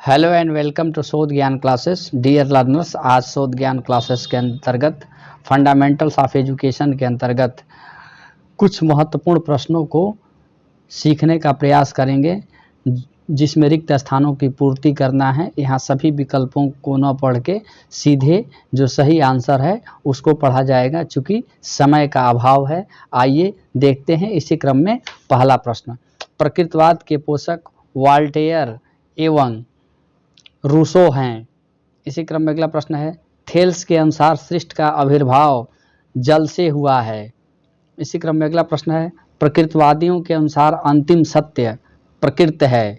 Hello and welcome to शोध ज्ञान classes. Dear learners, आज शोध ज्ञान क्लासेस के अंतर्गत फंडामेंटल्स ऑफ एजुकेशन के अंतर्गत कुछ महत्वपूर्ण प्रश्नों को सीखने का प्रयास करेंगे, जिसमें रिक्त स्थानों की पूर्ति करना है। यहाँ सभी विकल्पों को न पढ़ के सीधे जो सही आंसर है उसको पढ़ा जाएगा, चूँकि समय का अभाव है। आइए देखते हैं इसी क्रम में पहला प्रश्न। प्रकृतिवाद के पोषक वॉल्टेयर एवं रूसो हैं। इसी क्रम में अगला प्रश्न है, थेल्स के अनुसार सृष्टि का आविर्भाव जल से हुआ है। इसी क्रम में अगला प्रश्न है, प्रकृतिवादियों के अनुसार अंतिम सत्य प्रकृति है।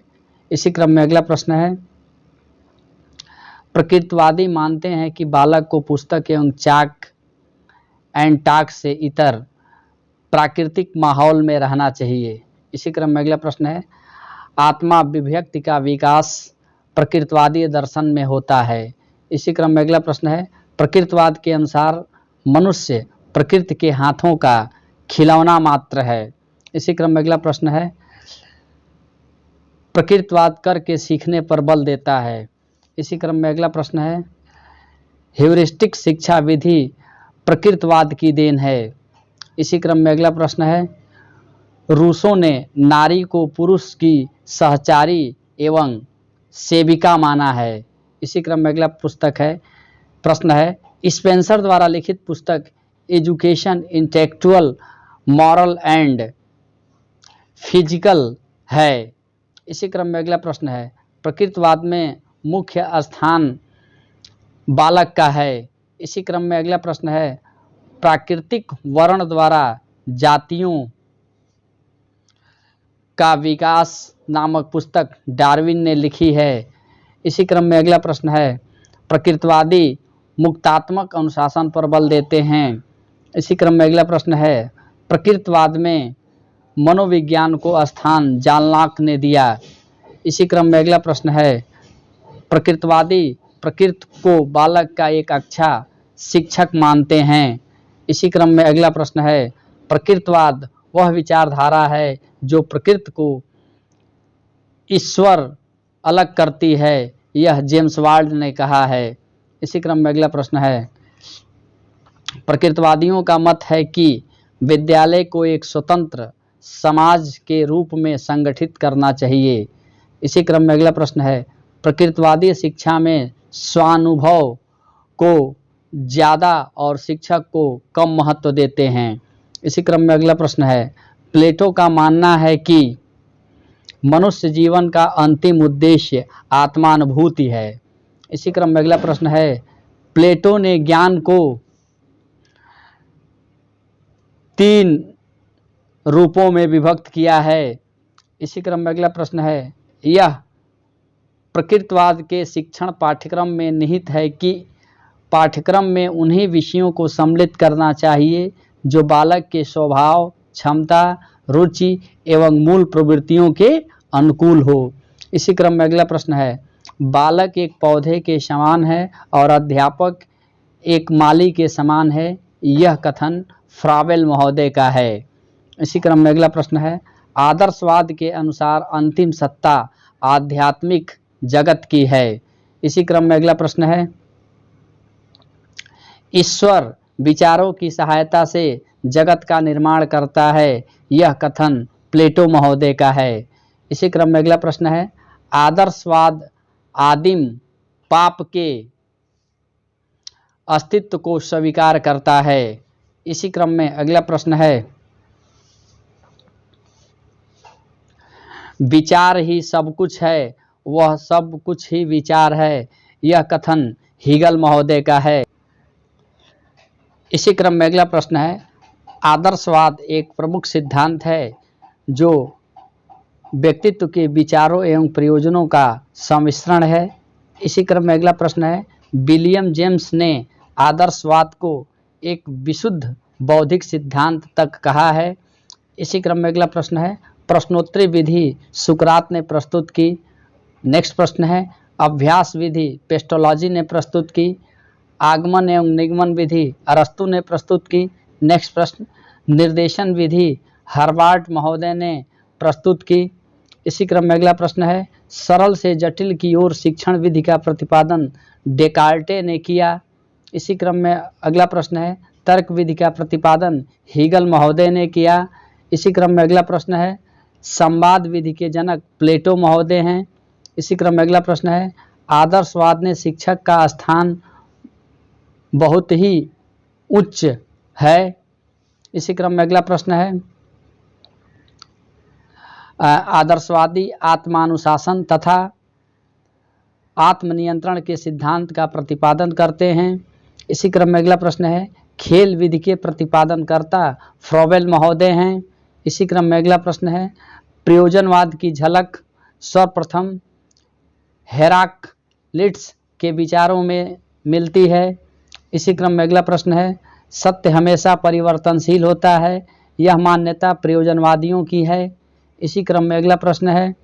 इसी क्रम में अगला प्रश्न है, प्रकृतिवादी मानते हैं कि बालक को पुस्तक एवं चाक एंड टाक से इतर प्राकृतिक माहौल में रहना चाहिए। इसी क्रम में अगला प्रश्न है, आत्मा अभिव्यक्ति का विकास प्रकृतिवादी दर्शन में होता है। इसी क्रम में अगला प्रश्न है, प्रकृतिवाद के अनुसार मनुष्य प्रकृति के हाथों का खिलौना मात्र है। इसी क्रम में अगला प्रश्न है, प्रकृतिवाद करके सीखने पर बल देता है। इसी क्रम में अगला प्रश्न है, ह्यूरिस्टिक शिक्षा विधि प्रकृतिवाद की देन है। इसी क्रम में अगला प्रश्न है, रूसो ने नारी को पुरुष की सहचारी एवं सेविका माना है। इसी क्रम में अगला प्रश्न है, स्पेंसर द्वारा लिखित पुस्तक education intellectual moral and physical है। इसी क्रम में अगला प्रश्न है, प्रकृतिवाद में मुख्य स्थान बालक का है। इसी क्रम में अगला प्रश्न है, प्राकृतिक वर्ण द्वारा जातियों का विकास नामक पुस्तक डार्विन ने लिखी है। इसी क्रम में अगला प्रश्न है, प्रकृतिवादी मुक्तात्मक अनुशासन पर बल देते हैं। इसी क्रम में अगला प्रश्न है, प्रकृतिवाद में मनोविज्ञान को स्थान जालनाक ने दिया। इसी क्रम में अगला प्रश्न है, प्रकृतिवादी प्रकृति को बालक का एक अच्छा शिक्षक मानते हैं। इसी क्रम में अगला प्रश्न है, प्रकृतिवाद वह विचारधारा है जो प्रकृति को ईश्वर अलग करती है, यह जेम्स वाल्ड ने कहा है। इसी क्रम में अगला प्रश्न है, प्रकृतिवादियों का मत है कि विद्यालय को एक स्वतंत्र समाज के रूप में संगठित करना चाहिए। इसी क्रम में अगला प्रश्न है, प्रकृतिवादी शिक्षा में स्वानुभव को ज़्यादा और शिक्षक को कम महत्व देते हैं। इसी क्रम में अगला प्रश्न है, प्लेटो का मानना है कि मनुष्य जीवन का अंतिम उद्देश्य आत्मानुभूति है। इसी क्रम में अगला प्रश्न है, प्लेटो ने ज्ञान को 3 रूपों में विभक्त किया है। इसी क्रम में अगला प्रश्न है, यह प्रकृतिवाद के शिक्षण पाठ्यक्रम में निहित है कि पाठ्यक्रम में उन्हीं विषयों को सम्मिलित करना चाहिए जो बालक के स्वभाव, क्षमता, रुचि एवं मूल प्रवृत्तियों के अनुकूल हो। इसी क्रम में अगला प्रश्न है, बालक एक पौधे के समान है और अध्यापक एक माली के समान है, यह कथन फ्रावेल महोदय का है। इसी क्रम में अगला प्रश्न है, आदर्शवाद के अनुसार अंतिम सत्ता आध्यात्मिक जगत की है। इसी क्रम में अगला प्रश्न है, ईश्वर विचारों की सहायता से जगत का निर्माण करता है, यह कथन प्लेटो महोदय का है। इसी क्रम में अगला प्रश्न है, आदर्शवाद आदिम पाप के अस्तित्व को स्वीकार करता है। इसी क्रम में अगला प्रश्न है, विचार ही सब कुछ है, वह सब कुछ ही विचार है, यह कथन हीगल महोदय का है। इसी क्रम में अगला प्रश्न है, आदर्शवाद एक प्रमुख सिद्धांत है जो व्यक्तित्व के विचारों एवं प्रयोजनों का सम्मिश्रण है। इसी क्रम में अगला प्रश्न है, विलियम जेम्स ने आदर्शवाद को एक विशुद्ध बौद्धिक सिद्धांत तक कहा है। इसी क्रम में अगला प्रश्न है, प्रश्नोत्तरी विधि सुकरात ने प्रस्तुत की। नेक्स्ट प्रश्न है, अभ्यास विधि पेस्टोलॉजी ने प्रस्तुत की। आगमन एवं निगमन विधि अरस्तु ने प्रस्तुत की। नेक्स्ट प्रश्न, निर्देशन विधि हर्बार्ट महोदय ने प्रस्तुत की। इसी क्रम में अगला प्रश्न है, सरल से जटिल की ओर शिक्षण विधि का प्रतिपादन डेकार्टे ने किया। इसी क्रम में अगला प्रश्न है, तर्क विधि का प्रतिपादन हीगल महोदय ने किया। इसी क्रम में अगला प्रश्न है, संवाद विधि के जनक प्लेटो महोदय हैं। इसी क्रम में अगला प्रश्न है, आदर्शवाद ने शिक्षक का स्थान बहुत ही उच्च है। इसी क्रम में अगला प्रश्न है, आदर्शवादी आत्मानुशासन तथा आत्मनियंत्रण के सिद्धांत का प्रतिपादन करते हैं। इसी क्रम में अगला प्रश्न है, खेल विधि के प्रतिपादनकर्ता फ्रोबेल महोदय हैं। इसी क्रम में अगला प्रश्न है, प्रयोजनवाद की झलक सर्वप्रथम हेराक्लिटस के विचारों में मिलती है। इसी क्रम में अगला प्रश्न है, सत्य हमेशा परिवर्तनशील होता है, यह मान्यता प्रयोजनवादियों की है। इसी क्रम में अगला प्रश्न है,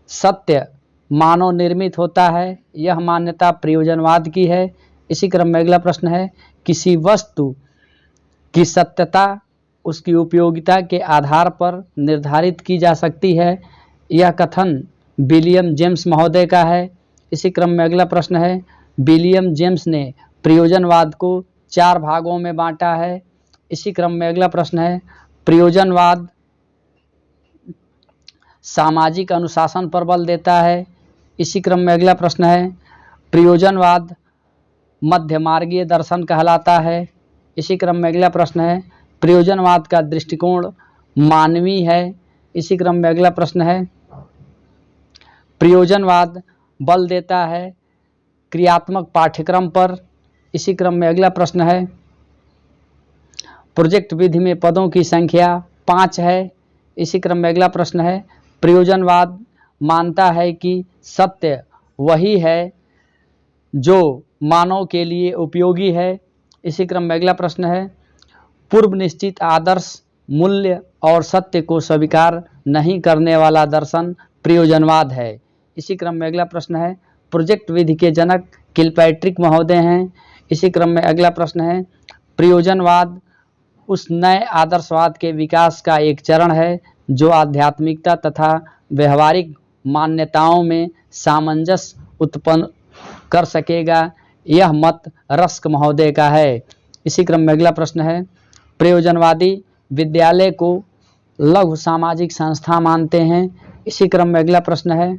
सत्य मानव निर्मित होता है, यह मान्यता प्रयोजनवाद की है। इसी क्रम में अगला प्रश्न है, किसी वस्तु की सत्यता उसकी उपयोगिता के आधार पर निर्धारित की जा सकती है, यह कथन विलियम जेम्स महोदय का है। इसी क्रम में अगला प्रश्न है, विलियम जेम्स ने प्रयोजनवाद को 4 भागों में बांटा है। इसी क्रम में अगला प्रश्न है, प्रयोजनवाद सामाजिक अनुशासन पर बल देता है। इसी क्रम में अगला प्रश्न है, प्रयोजनवाद मध्यमार्गीय दर्शन कहलाता है। इसी क्रम में अगला प्रश्न है, प्रयोजनवाद का दृष्टिकोण मानवीय है। इसी क्रम में अगला प्रश्न है, प्रयोजनवाद बल देता है क्रियात्मक पाठ्यक्रम पर। इसी क्रम में अगला प्रश्न है, प्रोजेक्ट विधि में पदों की संख्या 5 है। इसी क्रम में अगला प्रश्न है, प्रयोजनवाद मानता है कि सत्य वही है जो मानव के लिए उपयोगी है। इसी क्रम में अगला प्रश्न है, पूर्व निश्चित आदर्श मूल्य और सत्य को स्वीकार नहीं करने वाला दर्शन प्रयोजनवाद है। इसी क्रम में अगला प्रश्न है, प्रोजेक्ट विधि के जनक किलपैट्रिक महोदय हैं। इसी क्रम में अगला प्रश्न है, प्रयोजनवाद उस नए आदर्शवाद के विकास का एक चरण है जो आध्यात्मिकता तथा व्यवहारिक मान्यताओं में सामंजस्य उत्पन्न कर सकेगा, यह मत रस्क महोदय का है। इसी क्रम में अगला प्रश्न है, प्रयोजनवादी विद्यालय को लघु सामाजिक संस्था मानते हैं। इसी क्रम में अगला प्रश्न है,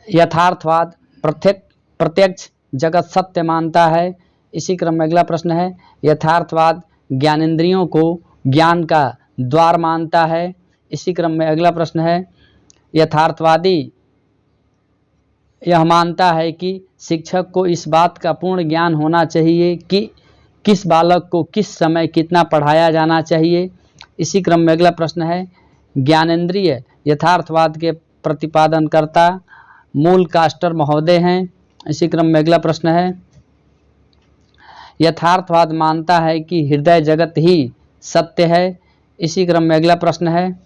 यथार्थवाद प्रत्यक्ष जगत सत्य मानता है। इसी क्रम में अगला प्रश्न है, यथार्थवाद ज्ञानेंद्रियों को ज्ञान का द्वार मानता है। इसी क्रम में अगला प्रश्न है, यथार्थवादी यह मानता है कि शिक्षक को इस बात का पूर्ण ज्ञान होना चाहिए कि किस बालक को किस समय कितना पढ़ाया जाना चाहिए। इसी क्रम में अगला प्रश्न है, ज्ञानेंद्रिय यथार्थवाद के प्रतिपादनकर्ता मूल कास्टर महोदय हैं। इसी क्रम में अगला प्रश्न है, यथार्थवाद मानता है कि हृदय जगत ही सत्य है। इसी क्रम में अगला प्रश्न है,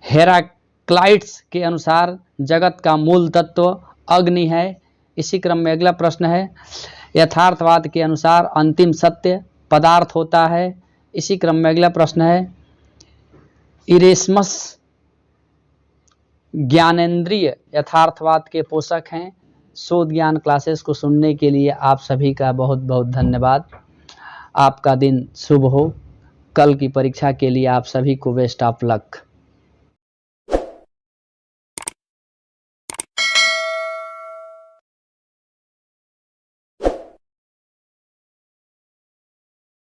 हेराक्लाइट्स के अनुसार जगत का मूल तत्व अग्नि है। इसी क्रम में अगला प्रश्न है, यथार्थवाद के अनुसार अंतिम सत्य पदार्थ होता है। इसी क्रम में अगला प्रश्न है, इरेस्मस ज्ञानेंद्रिय यथार्थवाद के पोषक हैं। शोध ज्ञान क्लासेस को सुनने के लिए आप सभी का बहुत बहुत धन्यवाद। आपका दिन शुभ हो। कल की परीक्षा के लिए आप सभी को बेस्ट ऑफ लक।